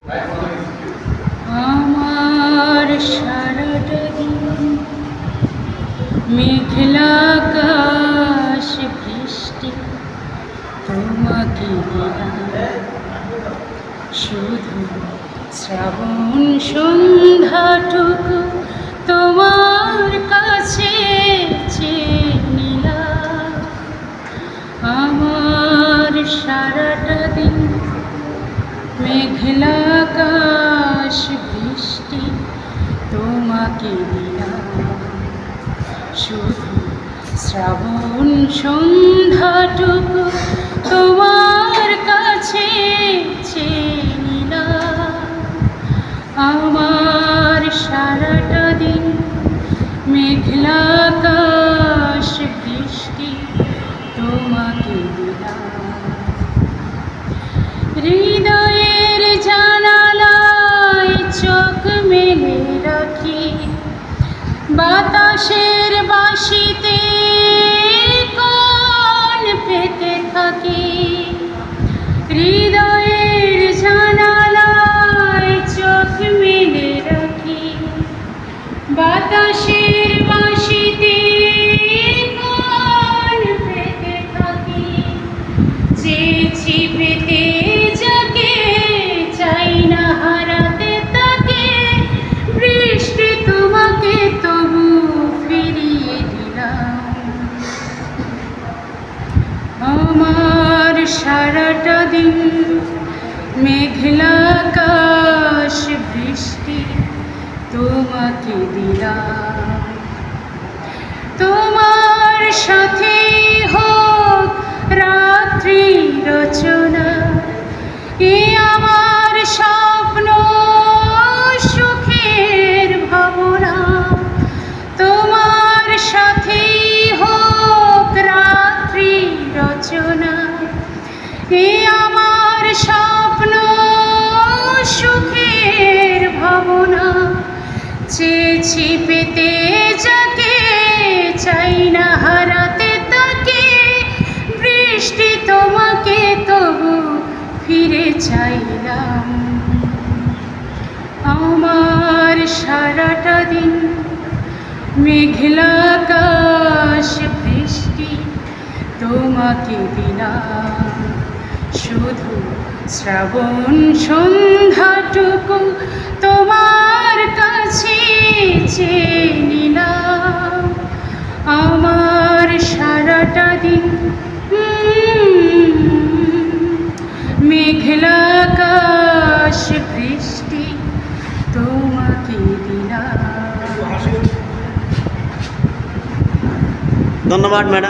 আমার সারাটা দিন মেঘলা আকাশ বৃষ্টি তোমাকে দিলাম, শুধু শ্রাবণ সন্ধ্যাটুকু তোমার কাছে চেয়ে নিলাম। আমার সারাটা দিন মেঘলা আকাশ বৃষ্টি তোমাকে দিলাম, শুধু শ্রাবণ সন্ধ্যাটুকু তোমার কাছে চেয়ে নিলাম। আমার সারাটা দিন মেঘলা আকাশ বৃষ্টি তোমাকে দিলাম। হৃদয়ের জানালায় চোখ মেলে রাখি, বাতাসের বাঁশিতে কান পেতে থাকি। হৃদয়ের জানালায় চোখ মেলে রাখি, বাতাসের বাঁশিতে কান পেতে থাকি। চেয়েছি পেতে যাকে, চাই না হারাতে তাকে, বৃষ্টি তোমাকে তবু ফিরিয়ে দিলাম। আমার সারাটা দিন মেঘলা আকাশ বৃষ্টি তোমাকে দিলাম। তোমার সাথে হোক রাত্রি রচনা, এ আমার স্বপ্ন সুখের ভাবনা। তোমার সাথে হোক রাত্রি রচনা, এ আমার স্বপ্ন সুখের ভাবনা। চেয়েছি পেতে যাকে, চাই না হারাতে তাকে, বৃষ্টি তোমাকে তবু ফিরে চাইলাম। আমার সারাটা দিন মেঘলা আকাশ বৃষ্টি তোমাকে দিলাম, শুধু শ্রাবণ সন্ধ্যাটুকু তোমার কাছে চেয়ে নিলাম। আমার সারাটা দিন মেঘলা আকাশ বৃষ্টি তোমাকে দিলাম। ধন্যবাদ ম্যাডাম।